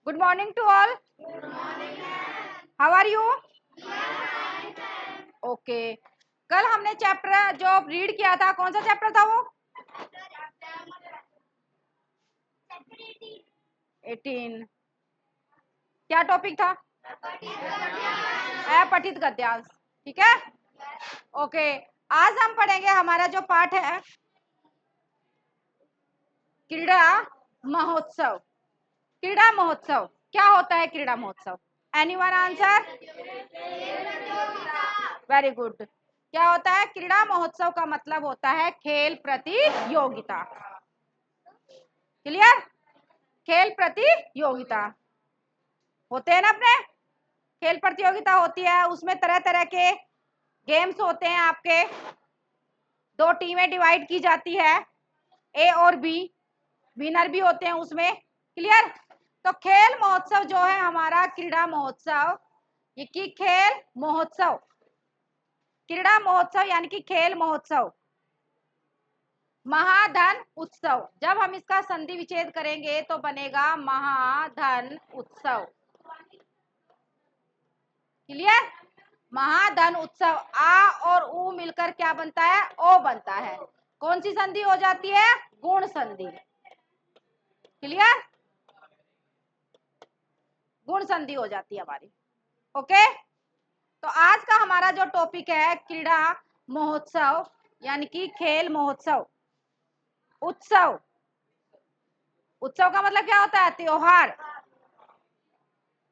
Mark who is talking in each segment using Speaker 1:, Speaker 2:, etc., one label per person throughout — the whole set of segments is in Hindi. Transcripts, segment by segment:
Speaker 1: Good morning to all. How are you? Okay. कल हमने चैप्टर जो रीड किया था, कौन सा चैप्टर था वो? 18. क्या टॉपिक था? अपठित गद्यांश. ठीक है. ओके. आज हम पढ़ेंगे हमारा जो पाठ है क्रीड़ा महोत्सव. क्रीड़ा महोत्सव क्या होता है? क्रीड़ा महोत्सव, एनीवन आंसर? Very good. क्या होता है? क्रीड़ा महोत्सव का मतलब होता है खेल प्रतियोगिता. क्लियर? खेल प्रतियोगिता होते हैं ना अपने. खेल प्रतियोगिता होती है, उसमें तरह तरह के गेम्स होते हैं. आपके दो टीमें डिवाइड की जाती है, ए और बी. विनर भी होते हैं उसमें. क्लियर? तो खेल महोत्सव जो है हमारा क्रीड़ा महोत्सव, ये की खेल महोत्सव, क्रीड़ा महोत्सव यानी कि खेल महोत्सव, महाधन उत्सव. जब हम इसका संधि विच्छेद करेंगे तो बनेगा महाधन उत्सव. क्लियर? महाधन उत्सव. आ और उ मिलकर क्या बनता है? ओ बनता है. कौन सी संधि हो जाती है? गुण संधि. क्लियर? गुण संधि हो जाती है हमारी. ओके. तो आज का हमारा जो टॉपिक है क्रीड़ा महोत्सव यानी कि खेल महोत्सव. उत्सव, उत्सव का मतलब क्या होता है? त्योहार.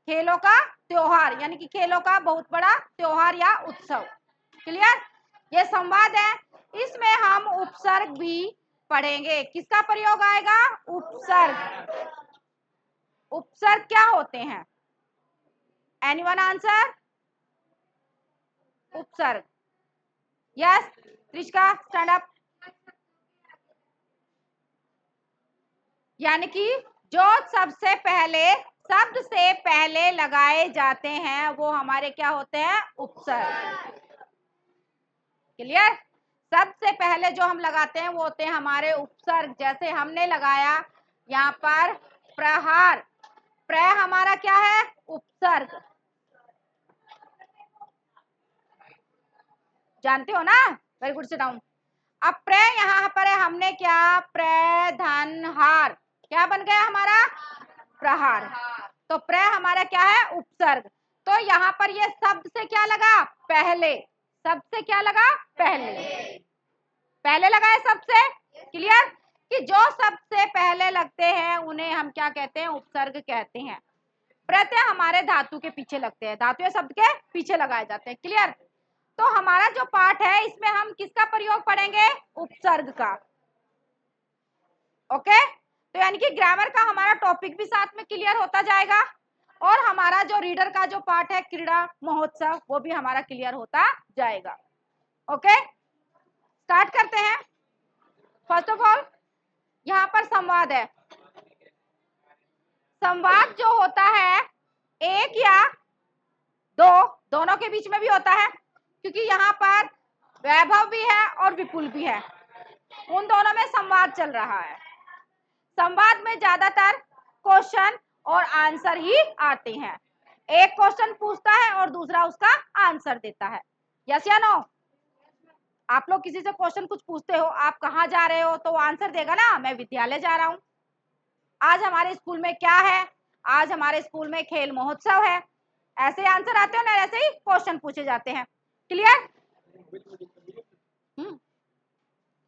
Speaker 1: खेलों का त्योहार यानी कि खेलों का बहुत बड़ा त्योहार या उत्सव. क्लियर? ये संवाद है, इसमें हम उपसर्ग भी पढ़ेंगे. किसका प्रयोग आएगा? उपसर्ग. उपसर्ग क्या होते हैं? Anyone answer? उपसर्ग. Yes Trishka stand up. यानी कि जो सबसे पहले, शब्द से पहले लगाए जाते हैं वो हमारे क्या होते हैं? उपसर्ग. क्लियर? सबसे पहले जो हम लगाते हैं वो होते हैं हमारे उपसर्ग. जैसे हमने लगाया यहाँ पर प्रहार. प्र हमारा क्या है? उपसर्ग. जानते हो ना? Very good. Sit down. अब प्र यहाँ पर है, हमने क्या? प्रधनहार. क्या बन गया हमारा? प्रहार. तो प्र हमारा क्या है? उपसर्ग. तो यहाँ पर ये शब्द से क्या लगा? पहले. शब्द से क्या लगा? पहले. पहले लगा है सबसे. क्लियर? कि जो सबसे पहले लगते हैं उन्हें हम क्या कहते हैं? उपसर्ग कहते हैं. प्रत्यय हमारे धातु के पीछे लगते हैं, धातु या शब्द के पीछे लगाए जाते हैं. क्लियर? तो हमारा जो पाठ है इसमें हम किसका प्रयोग पढ़ेंगे? उपसर्ग का. ओके. तो यानी कि ग्रामर का हमारा टॉपिक भी साथ में क्लियर होता जाएगा और हमारा जो रीडर का जो पार्ट है क्रीड़ा महोत्सव वो भी हमारा क्लियर होता जाएगा. ओके. स्टार्ट करते हैं. फर्स्ट ऑफ ऑल यहाँ पर संवाद है. संवाद जो होता है एक या दो, दोनों के बीच में भी होता है, क्योंकि यहाँ पर वैभव भी है और विपुल भी है. उन दोनों में संवाद चल रहा है. संवाद में ज्यादातर क्वेश्चन और आंसर ही आते हैं. एक क्वेश्चन पूछता है और दूसरा उसका आंसर देता है. यस या नो? आप लोग किसी से क्वेश्चन कुछ पूछते हो, आप कहाँ जा रहे हो, तो वो आंसर देगा ना, मैं विद्यालय जा रहा हूँ. आज हमारे स्कूल में क्या है? आज हमारे स्कूल में खेल महोत्सव है. ऐसे आंसर आते हो ना, ऐसे ही क्वेश्चन पूछे जाते हैं. क्लियर?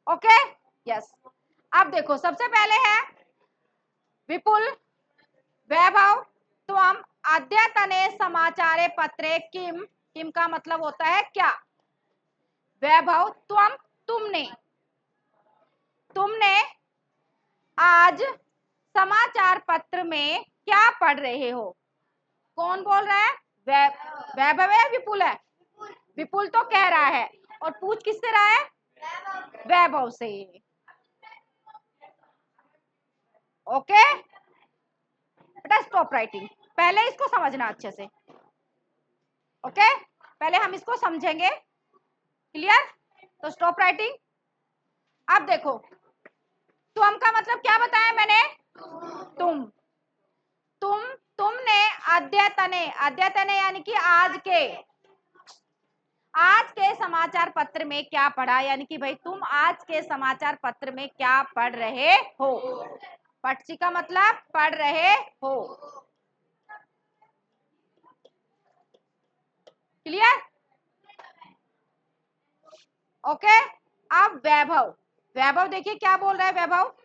Speaker 1: ओके. यस. अब देखो सबसे पहले है विपुल. वैभव त्वम अद्यतने समाचारे पत्रे किम. किम का मतलब होता है क्या. वैभव त्वम तुमने. तुमने आज समाचार पत्र में क्या पढ़ रहे हो? कौन बोल रहा है? वैभव है विपुल है? विपुल तो कह रहा है और पूछ किससे रहा है? वैभव से. ओके बेटा स्टॉप राइटिंग. पहले इसको समझना अच्छे से. ओके पहले हम इसको समझेंगे. क्लियर? तो स्टॉप राइटिंग. अब देखो तुम का मतलब क्या बताया मैंने? तुम. तुम अद्यतने, अद्यतने यानी कि आज के समाचार पत्र में क्या पढ़ा, यानी कि भाई तुम आज के समाचार पत्र में क्या पढ़ रहे हो। पढ़ची का मतलब पढ़ रहे हो। क्लियर? ओके। अब वैभव, वैभव देखिए क्या बोल रहा है वैभव।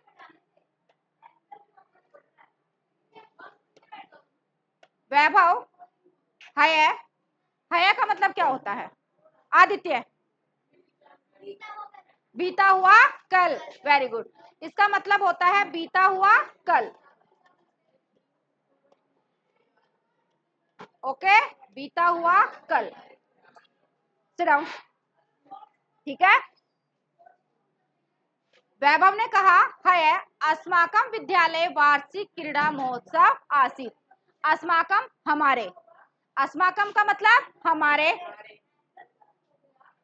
Speaker 1: वैभव है, हया का मतलब क्या होता है? आदित्य, बीता हुआ कल। Very good. इसका मतलब होता है बीता हुआ कल। ओके, बीता हुआ कल। Sit down. ठीक है। वैभव ने कहा है अस्माकम विद्यालय वार्षिक क्रीड़ा महोत्सव आसीत। अस्माकम हमारे, अस्माकम का मतलब हमारे,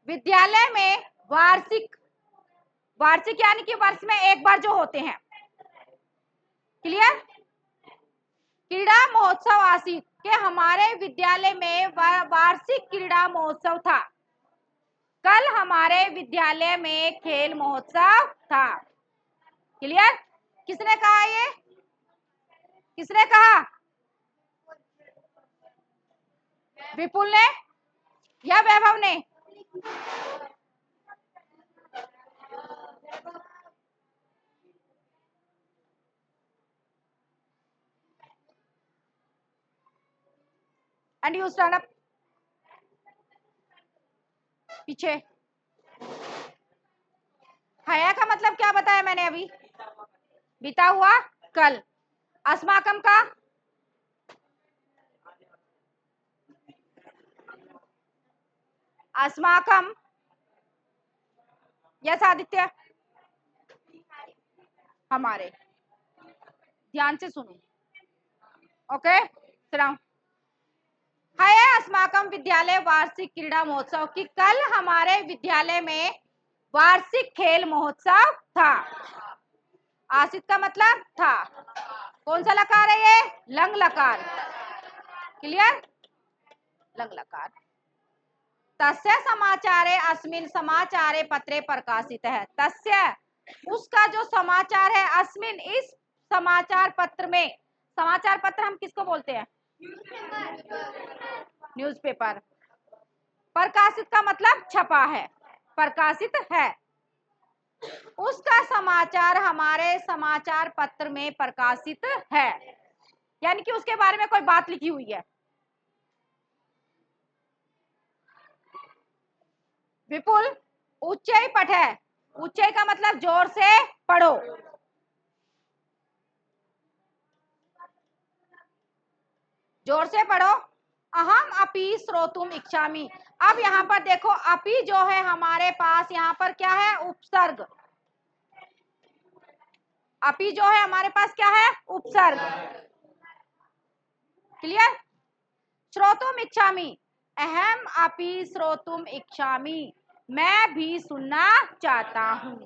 Speaker 1: विद्यालय में वार्षिक, वार्षिक यानी कि वर्ष में एक बार जो होते हैं। क्लियर? क्रीड़ा महोत्सव आसीत के हमारे विद्यालय में वार्षिक क्रीड़ा महोत्सव था। कल हमारे विद्यालय में खेल महोत्सव था। क्लियर? किसने कहा ये? किसने कहा? विपुल ने या वैभव ने? And you stand up. पीछे। हया का मतलब क्या बताया मैंने अभी? बीता हुआ कल। अस्माकम का अस्माकम, यस आदित्य, हमारे। ध्यान से सुनो। ओके, सुनाओ। है अस्माकम विद्यालय वार्षिक क्रीड़ा महोत्सव की कल हमारे विद्यालय में वार्षिक खेल महोत्सव था। आसित का मतलब था। कौन सा लकार है ये? लंग लकार। क्लियर? लंग लकार। तस्य समाचारे अस्मिन समाचारे पत्रे प्रकाशित है। तस्य, उसका जो समाचार है, अस्मिन इस समाचार पत्र में। समाचार पत्र हम किसको बोलते हैं? न्यूज़पेपर। प्रकाशित का मतलब छपा है, प्रकाशित है। उसका समाचार हमारे समाचार पत्र में प्रकाशित है, यानी कि उसके बारे में कोई बात लिखी हुई है। विपुल, उच्चई पठ है। उच्चई का मतलब जोर से पढ़ो। जोर से पढ़ो। अहम अपि श्रोतुम इच्छामि। अब यहाँ पर देखो, अपि जो है हमारे पास यहाँ पर क्या है? उपसर्ग। अपि जो है हमारे पास क्या है? उपसर्ग। क्लियर? श्रोतुम इच्छामि, अहम अपि श्रोतुम इच्छामि, मैं भी सुनना चाहता हूँ।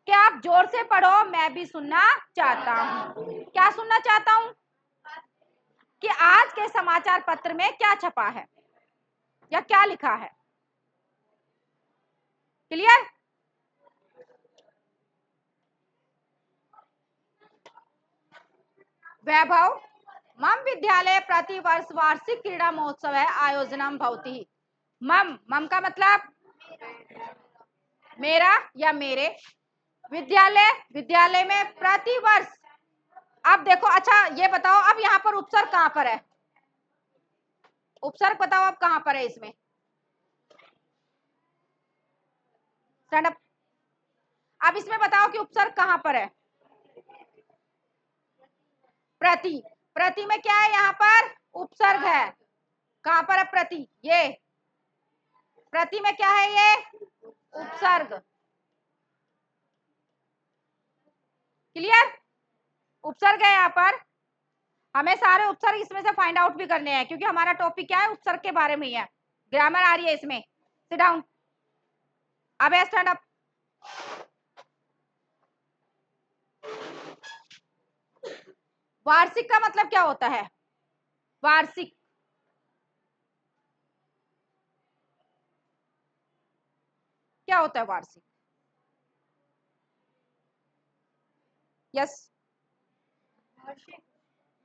Speaker 1: क्या आप जोर से पढ़ो, मैं भी सुनना चाहता हूँ। क्या सुनना चाहता हूँ? कि आज के समाचार पत्र में क्या छपा है या क्या लिखा है। क्लियर? वैभव, मम विद्यालय प्रतिवर्ष वार्षिक क्रीड़ा महोत्सव है आयोजनम भवति। मम, मम का मतलब मेरा या मेरे। विद्यालय, विद्यालय में प्रतिवर्ष। अब देखो, अच्छा ये बताओ, अब यहाँ पर उपसर्ग कहाँ पर है? उपसर्ग बताओ अब कहाँ पर है इसमें? Stand up. अब इसमें बताओ कि उपसर्ग कहाँ पर है? प्रति। प्रति में क्या है? यहाँ पर उपसर्ग है। कहाँ पर है प्रति? ये प्रति में क्या है? ये उपसर्ग। क्लियर? उपसर्ग है यहाँ पर। हमें सारे उपसर्ग इसमें से फाइंड आउट भी करने हैं, क्योंकि हमारा टॉपिक क्या है? उपसर्ग के बारे में ही है। ग्रामर आ रही है इसमें। Sit down. अब स्टैंड अप। वार्षिक का मतलब क्या होता है? वार्षिक। क्या होता है वार्षिक? यस,
Speaker 2: वार्षिक,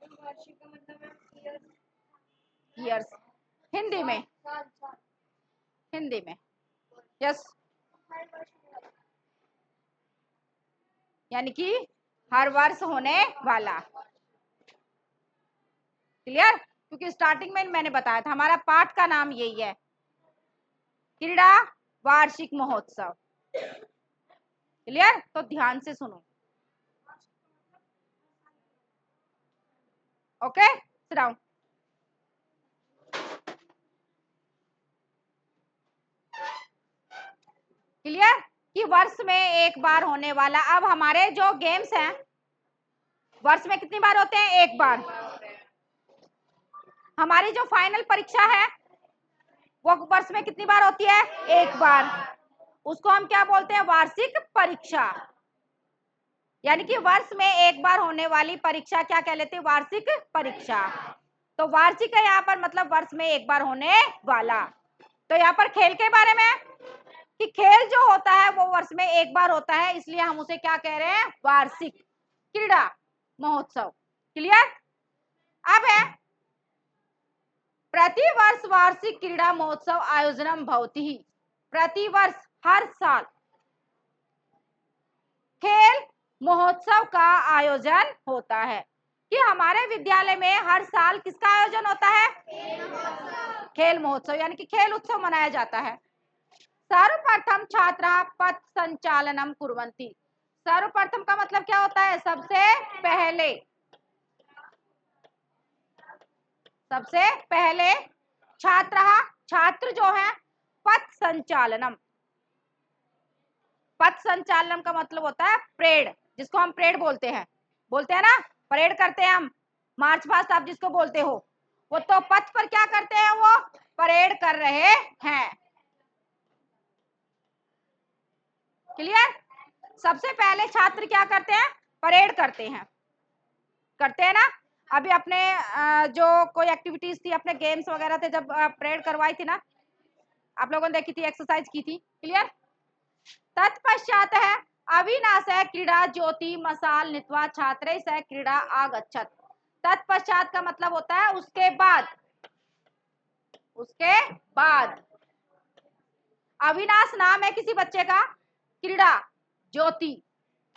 Speaker 2: वार्षिक का मतलब है
Speaker 1: ईयर्स, हिंदी में,
Speaker 2: साल साल।
Speaker 1: हिंदी में, यस, यानी कि हर वर्ष होने वाला। क्लियर? क्योंकि स्टार्टिंग में मैंने बताया था हमारा पाठ का नाम यही है, क्रीड़ा वार्षिक महोत्सव। क्लियर? तो ध्यान से सुनो। Okay, sit down. क्लियर? कि वर्ष में एक बार होने वाला। अब हमारे जो गेम्स हैं वर्ष में कितनी बार होते हैं? एक बार। हमारी जो फाइनल परीक्षा है वो वर्ष में कितनी बार होती है? एक बार। उसको हम क्या बोलते हैं? वार्षिक परीक्षा। यानी कि वर्ष में एक बार होने वाली परीक्षा क्या कहलाती है? वार्षिक परीक्षा। तो वार्षिक है यहाँ पर, मतलब वर्ष में एक बार होने वाला। तो यहाँ पर खेल के बारे में कि खेल जो होता है वो वर्ष में एक बार होता है, इसलिए हम उसे क्या कह रहे हैं? वार्षिक क्रीड़ा महोत्सव। क्लियर? अब है प्रतिवर्ष वार्षिक क्रीड़ा महोत्सव आयोजनम भवति। प्रतिवर्ष, हर साल खेल महोत्सव का आयोजन होता है। कि हमारे विद्यालय में हर साल किसका आयोजन होता है? खेल महोत्सव, यानी कि खेल उत्सव मनाया जाता है। सर्वप्रथम छात्रा पथ संचालनम कुर्वन्ति। सर्वप्रथम का मतलब क्या होता है? सबसे पहले। सबसे पहले छात्र, छात्र जो है, पथ संचालनम। पथ संचालनम का मतलब होता है परेड, जिसको हम परेड बोलते हैं ना, परेड करते हैं हम, मार्च पास्ट आप जिसको बोलते हो, वो तो पथ पर क्या करते हैं? वो परेड कर रहे हैं। क्लियर? सबसे पहले छात्र क्या करते हैं? परेड करते हैं ना। अभी अपने जो कोई एक्टिविटीज थी, अपने गेम्स वगैरह थे, जब परेड करवाई थी ना, आप लोगों ने देखी थी, एक्सरसाइज की थी। क्लियर? तत्पश्चात है अविनाश क्रीड़ा ज्योति मसाल नीत्वा छात्र क्रीड़ा आगच्छत। तत्पश्चात का मतलब होता है उसके बाद। उसके बाद अविनाश नाम है किसी बच्चे का, क्रीड़ा ज्योति,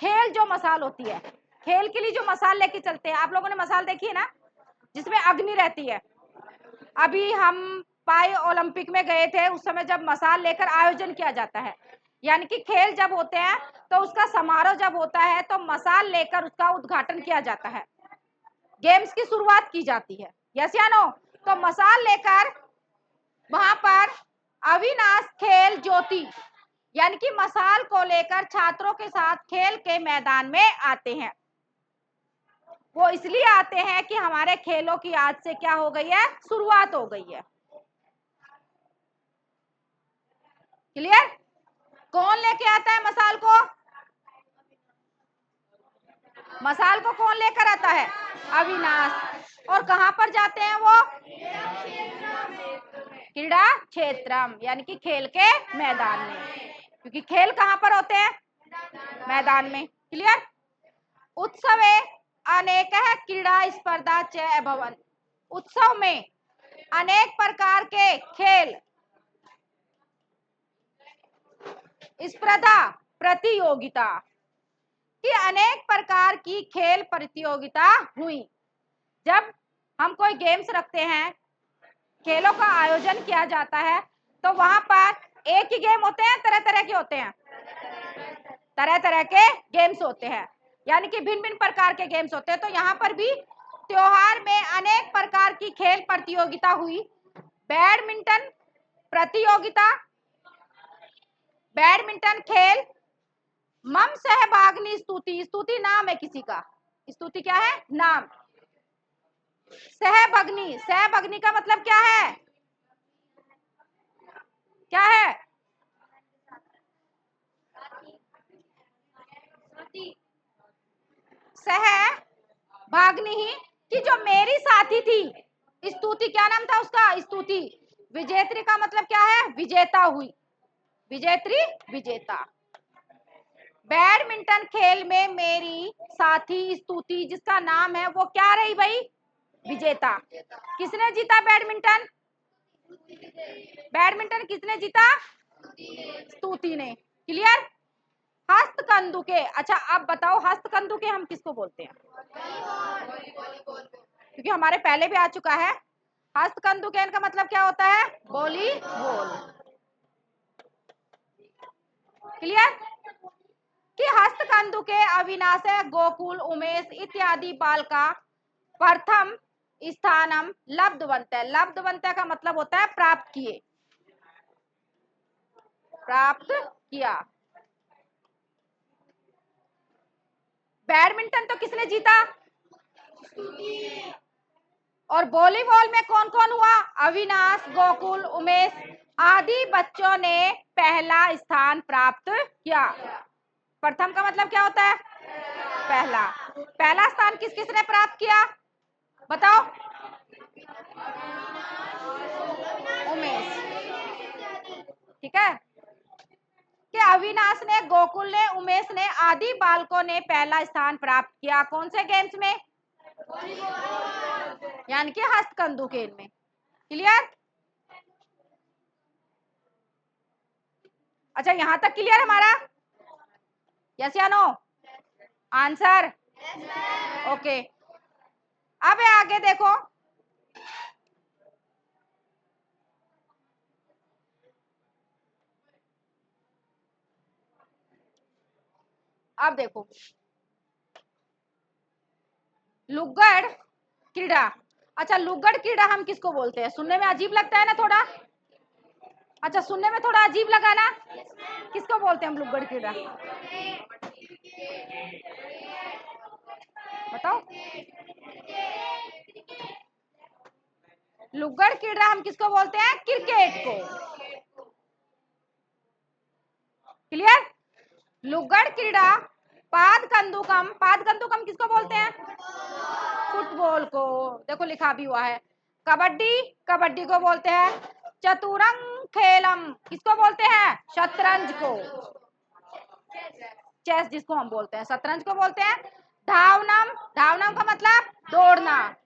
Speaker 1: खेल जो मसाल होती है, खेल के लिए जो मसाल लेके चलते हैं, आप लोगों ने मसाल देखी है ना, जिसमें अग्नि रहती है। अभी हम पाई ओलंपिक में गए थे, उस समय जब मसाल लेकर आयोजन किया जाता है, यानी कि खेल जब होते हैं तो उसका समारोह जब होता है तो मसाल लेकर उसका उद्घाटन किया जाता है, गेम्स की शुरुआत की जाती है। यस या नो? तो मसाल लेकर वहां पर अविनाश खेल ज्योति, यानी कि मसाल को लेकर छात्रों के साथ खेल के मैदान में आते हैं। वो इसलिए आते हैं कि हमारे खेलों की आज से क्या हो गई है? शुरुआत हो गई है। क्लियर? कौन लेके आता है मसाल को? मसाल को कौन लेकर आता है? अविनाश। और कहां पर जाते हैं वो? क्रीड़ा क्षेत्रम, यानी कि खेल के मैदान में, क्योंकि खेल कहां पर होते हैं? मैदान में। क्लियर? उत्सवे अनेक क्रीड़ा स्पर्धा च भवन। उत्सव में अनेक प्रकार के खेल स्पर्धा, प्रतियोगिता की अनेक प्रकार की खेल प्रतियोगिता हुई। जब हम कोई गेम्स रखते हैं, खेलों का आयोजन किया जाता है, तो वहां पर एक ही गेम होते हैं? तरह तरह के होते हैं? तरह तरह के गेम्स होते हैं, यानी कि भिन्न भिन्न प्रकार के गेम्स होते हैं। तो यहाँ पर भी त्योहार में अनेक प्रकार की खेल प्रतियोगिता हुई। बैडमिंटन प्रतियोगिता, बैडमिंटन खेल, मम सहभागिनी स्तुति, स्तुति नाम है किसी का, स्तुति क्या है? नाम। सहभग्नि, सहभग्नि का मतलब क्या है? क्या है? सहभागिनी ही, कि जो मेरी साथी थी, स्तुति क्या नाम था उसका? स्तुति। विजेत्री का मतलब क्या है? विजेता हुई, विजेत्री, विजेता। बैडमिंटन खेल में मेरी साथी स्तुति जिसका नाम है वो क्या रही भाई? विजेता। किसने जीता बैडमिंटन? बैडमिंटन किसने जीता? स्तुति ने। क्लियर? हस्तकंदुके, अच्छा अब बताओ हस्तकंदुके हम किसको बोलते हैं? क्योंकि हमारे पहले भी आ चुका है। हस्तकंदुकेन का मतलब क्या होता है? वॉलीबॉल। क्लियर? कि हस्तकंदुके अविनाश, गोकुल, उमेश इत्यादि बालका प्रथम स्थानम लब्धवंत। लब्धवंत का मतलब होता है प्राप्त किए, प्राप्त किया। बैडमिंटन तो किसने जीता? और वॉलीबॉल में कौन कौन हुआ? अविनाश, गोकुल, उमेश आदि बच्चों ने पहला स्थान प्राप्त किया। प्रथम का मतलब क्या होता है? पहला। पहला स्थान किस किसने प्राप्त किया बताओ? उमेश। ठीक है कि अविनाश ने, गोकुल ने, उमेश ने आदि बालकों ने पहला स्थान प्राप्त किया। कौन से गेम्स में? यानी कि हस्तकंदुके में। क्लियर? अच्छा यहां तक क्लियर हमारा? यस या नो? आंसर? ओके। अब आगे देखो, अब देखो लुगड़ क्रीड़ा। अच्छा लुगड़ क्रीड़ा हम किसको बोलते हैं? सुनने में अजीब लगता है ना थोड़ा? अच्छा सुनने में थोड़ा अजीब लगा ना? किसको बोलते हैं हम लुगड़ क्रीड़ा? बताओ। लुगड़ क्रीड़ा हम किसको बोलते हैं? क्रिकेट को। क्लियर? लुगड़ क्रीड़ा पाद कंदुकम, पाद कंदुकम किसको बोलते हैं? फुटबॉल को। देखो लिखा भी हुआ है। कबड्डी, कबड्डी को बोलते हैं। चतुरंग खेलम किसको बोलते हैं? शतरंज को। चेस जिसको हम बोलते हैं, शतरंज को बोलते हैं। धावनम, धावनम का मतलब दौड़ना,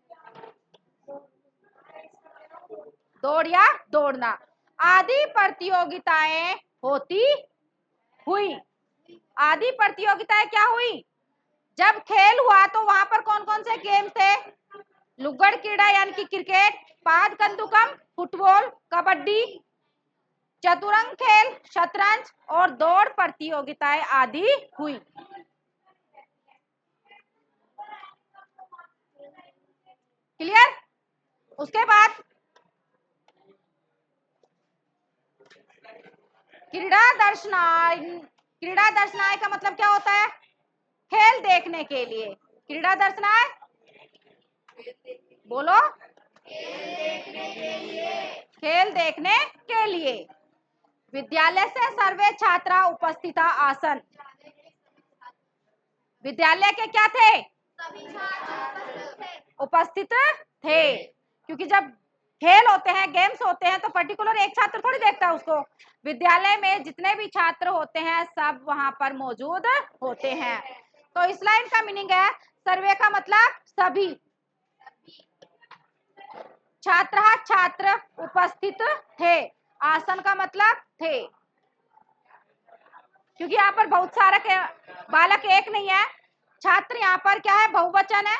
Speaker 1: दौड़ या दौड़ना। आदि प्रतियोगिताएं होती हुई। आदि प्रतियोगिताएं क्या हुई? जब खेल हुआ तो वहां पर कौन कौन से गेम थे? लुगड़ क्रीड़ा यानी कि क्रिकेट, पाद कंदुकम फुटबॉल, कबड्डी, चतुरंग खेल शतरंज और दौड़ प्रतियोगिताएं आदि हुई। क्लियर? उसके बाद क्रीड़ा दर्शनाय, क्रीड़ा दर्शनाय का मतलब क्या होता है? खेल देखने के लिए। क्रीड़ा दर्शनाय बोलो। खेल देखने के लिए। विद्यालय से सर्वे छात्रा उपस्थिता आसन। विद्यालय के क्या थे? उपस्थित थे। क्योंकि जब खेल होते हैं, गेम्स होते हैं तो पर्टिकुलर एक छात्र थोड़ी देखता है उसको। विद्यालय में जितने भी छात्र होते हैं सब वहां पर मौजूद होते हैं। तो इस लाइन का मीनिंग है सर्वे का मतलब सभी। छात्र छात्र उपस्थित थे, आसन का मतलब थे। क्योंकि यहाँ पर बहुत सारा बालक एक नहीं है, छात्र यहाँ पर क्या है? बहुवचन है।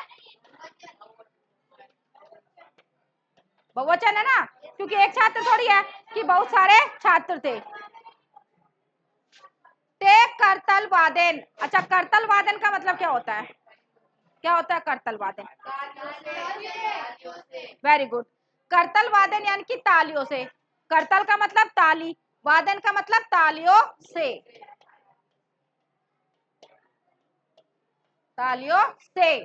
Speaker 1: बहुवचन है ना, क्योंकि एक छात्र थोड़ी है कि बहुत सारे छात्र थे। ते करतल वादन। अच्छा करतल वादन का मतलब क्या होता है? क्या होता है करतल वादन? Very good. करतल वादन यानी कि तालियों से। करतल का मतलब ताली, वादन का मतलब तालियों से, तालियों से।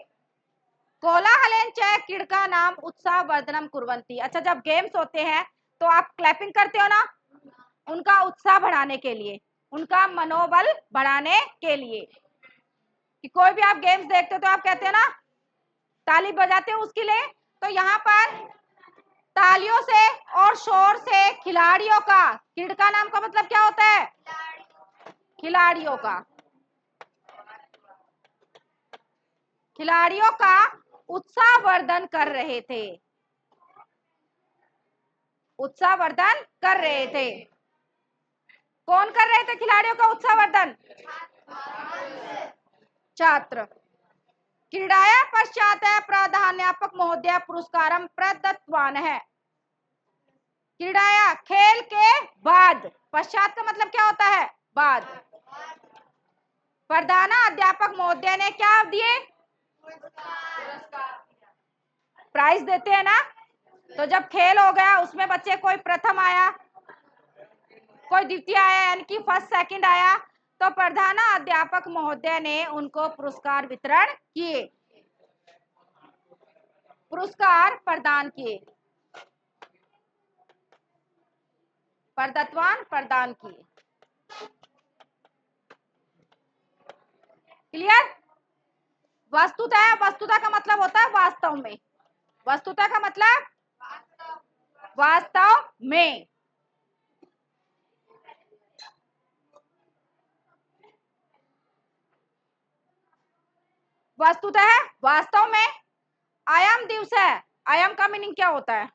Speaker 1: कोलाहलन च क्रीडका नाम उत्साह वर्धनम कुर्वन्ति। अच्छा जब गेम्स होते हैं तो आप क्लैपिंग करते हो ना, उनका उत्साह बढ़ाने के लिए, उनका मनोबल बढ़ाने के लिए। कि कोई भी आप गेम्स देखते हो तो आप कहते हो ना, ताली बजाते हो उसके लिए। तो यहाँ पर तालियों से और शोर से खिलाड़ियों का, क्रीडका नाम का मतलब क्या होता है? खिलाड़ियों का, खिलाड़ियों का उत्साहवर्धन कर रहे थे, उत्साहवर्धन कर रहे थे। कौन कर रहे थे खिलाड़ियों का उत्साहवर्धन? छात्र। क्रीडाया पश्चात प्रधानाध्यापक महोदय पुरस्कारम प्रदत्तवान है। क्रीडाया खेल के बाद, पश्चात का मतलब क्या होता है? बाद। प्रधानाध्यापक महोदय ने क्या दिए? प्राइज देते हैं ना। तो जब खेल हो गया, उसमें बच्चे कोई प्रथम आया, कोई द्वितीय आया, यानी कि फर्स्ट सेकंड आया, तो प्रधानाध्यापक महोदय ने उनको पुरस्कार वितरण किए, पुरस्कार प्रदान किए, प्रदत्तवान प्रदान किए। क्लियर? वस्तुतः, वस्तुतः का मतलब होता है वास्तव में, वस्तुतः का मतलब वास्तव में। वस्तुतः वास्तव में। आयाम दिवस है, आयाम का मीनिंग क्या होता है?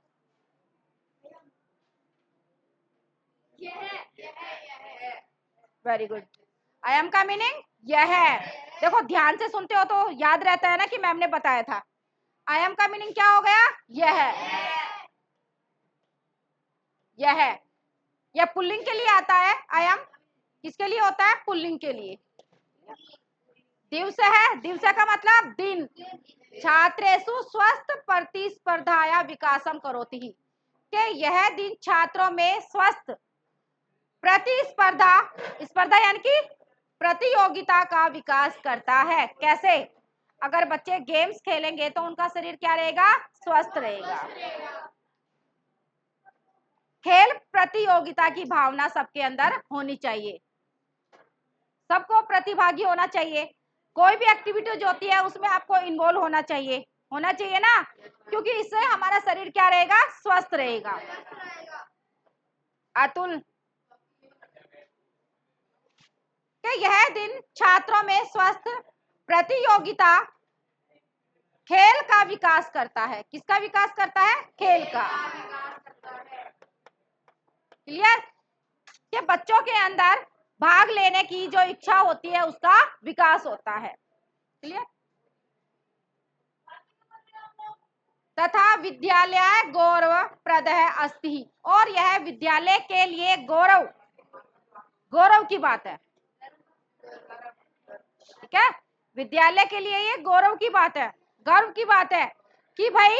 Speaker 1: Very good. आयाम का मीनिंग यह है। देखो ध्यान से सुनते हो तो याद रहता है ना कि मैम ने बताया था। आयाम का मीनिंग क्या हो गया? यह है, यह है। यह पुल्लिंग के लिए आता है। आयाम किसके लिए होता है? पुल्लिंग के लिए। दिवस है, दिवस का मतलब दिन। छात्रेषु स्वस्थ प्रतिस्पर्धाया विकासम करोति, कि यह दिन छात्रों में स्वस्थ प्रतिस्पर्धा, स्पर्धा यानी कि प्रतियोगिता का विकास करता है। कैसे? अगर बच्चे गेम्स खेलेंगे तो उनका शरीर क्या रहेगा? स्वस्थ रहेगा। खेल प्रतियोगिता की भावना सबके अंदर होनी चाहिए, सबको प्रतिभागी होना चाहिए। कोई भी एक्टिविटी जो होती है उसमें आपको इन्वॉल्व होना चाहिए, होना चाहिए ना, क्योंकि इससे हमारा शरीर क्या रहेगा? स्वस्थ रहेगा। अतुल, कि यह दिन छात्रों में स्वस्थ प्रतियोगिता खेल का विकास करता है। किसका विकास करता है? खेल का। क्लियर? कि बच्चों के अंदर भाग लेने की जो इच्छा होती है उसका विकास होता है। क्लियर? तथा विद्यालय गौरवप्रद अस्ति, और यह विद्यालय के लिए गौरव, गौरव की बात है। ठीक है, विद्यालय के लिए ये गौरव की बात है, गर्व की बात है कि भाई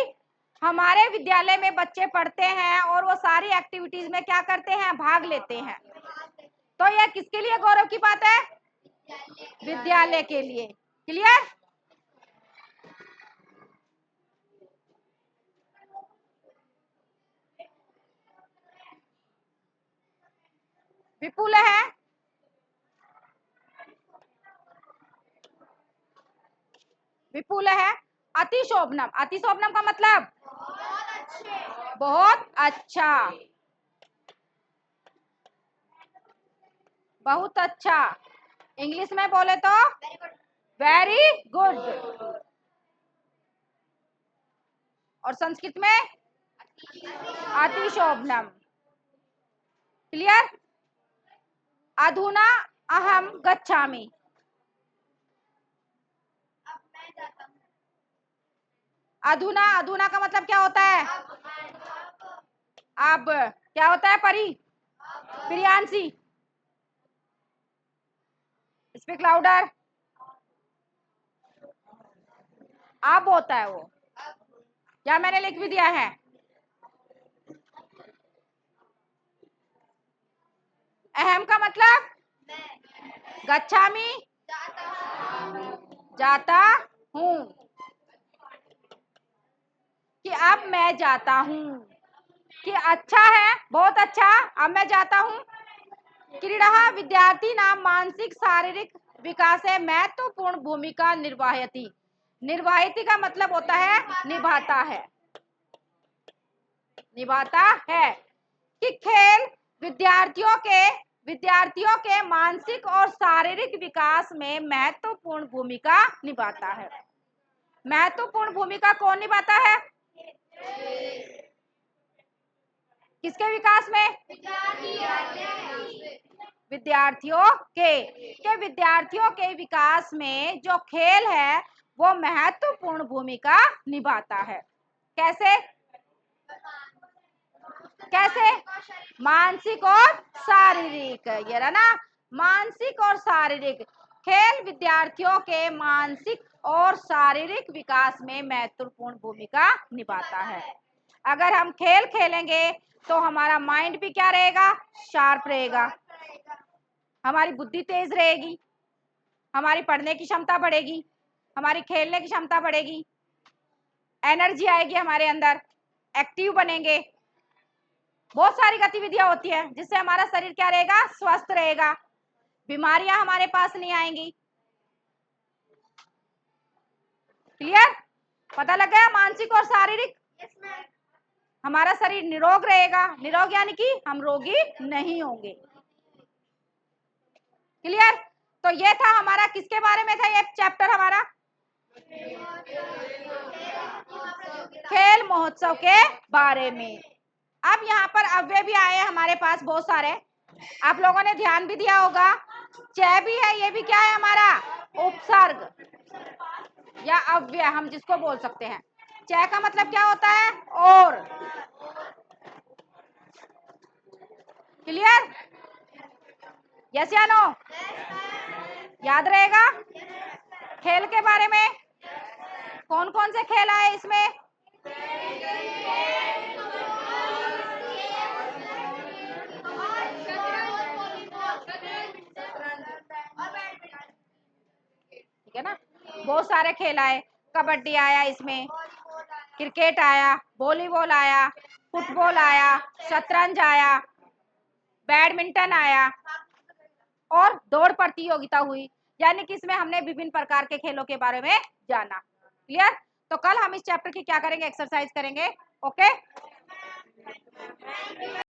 Speaker 1: हमारे विद्यालय में बच्चे पढ़ते हैं और वो सारी एक्टिविटीज में क्या करते हैं? भाग लेते हैं। तो यह किसके लिए गौरव की बात है? विद्यालय के लिए। क्लियर? विपुल है, विपुल है। अतिशोभनम, अतिशोभनम का मतलब बहुत अच्छा, बहुत अच्छा। इंग्लिश में बोले तो वेरी गुड, और संस्कृत में अतिशोभनम। क्लियर? अधुना अहम गच्छामि, अधुना, अधुना का मतलब क्या होता है? अब क्या होता है? परी, प्रियांशी, स्पीक लाउडर। अब होता है वो, क्या मैंने लिख भी दिया है? अहम का मतलब गच्छामि, जाता हूँ, कि अब मैं जाता हूँ, कि अच्छा है, बहुत अच्छा, अब मैं जाता हूँ। क्रीड़ा विद्यार्थी नाम मानसिक शारीरिक विकास में महत्वपूर्ण भूमिका निर्वाहयति, निर्वाहिती का मतलब होता है निभाता है। निभाता है। कि खेल विद्यार्थियों के मानसिक और शारीरिक विकास में महत्वपूर्ण भूमिका निभाता है। महत्वपूर्ण भूमिका कौन निभाता है? किसके विकास में? विद्यार्थियों के विकास में जो खेल है वो महत्वपूर्ण भूमिका निभाता है। कैसे? कैसे? मानसिक और शारीरिक, ये रहा ना, मानसिक और शारीरिक। खेल विद्यार्थियों के मानसिक और शारीरिक विकास में महत्वपूर्ण भूमिका निभाता है। अगर हम खेल खेलेंगे तो हमारा माइंड भी क्या रहेगा? शार्प रहेगा, हमारी बुद्धि तेज रहेगी, हमारी पढ़ने की क्षमता बढ़ेगी, हमारी खेलने की क्षमता बढ़ेगी, एनर्जी आएगी हमारे अंदर, एक्टिव बनेंगे। बहुत सारी गतिविधियां होती है जिससे हमारा शरीर क्या रहेगा? स्वस्थ रहेगा, बीमारियां हमारे पास नहीं आएंगी। क्लियर? पता लग गया? मानसिक और शारीरिक। हमारा शरीर निरोग रहेगा, निरोग यानी कि हम रोगी नहीं होंगे। क्लियर? तो ये था हमारा, किसके बारे में था ये चैप्टर हमारा? खेल महोत्सव के बारे में। अब यहाँ पर अव्यय भी आए हमारे पास बहुत सारे, आप लोगों ने ध्यान भी दिया होगा। च भी है, ये भी क्या है हमारा? उपसर्ग या अव्यय हम जिसको बोल सकते हैं। च का मतलब क्या होता है? और। क्लियर? यस या नो? याद रहेगा? खेल के बारे में कौन कौन से खेल आए इसमें? ठीक है ना, बहुत सारे खेल आए। कबड्डी आया इसमें, क्रिकेट आया, वॉलीबॉल आया, फुटबॉल आया, शतरंज आया, बैडमिंटन आया और दौड़ प्रतियोगिता हुई। यानी कि इसमें हमने विभिन्न प्रकार के खेलों के बारे में जाना। क्लियर? तो कल हम इस चैप्टर की क्या करेंगे? एक्सरसाइज करेंगे। ओके।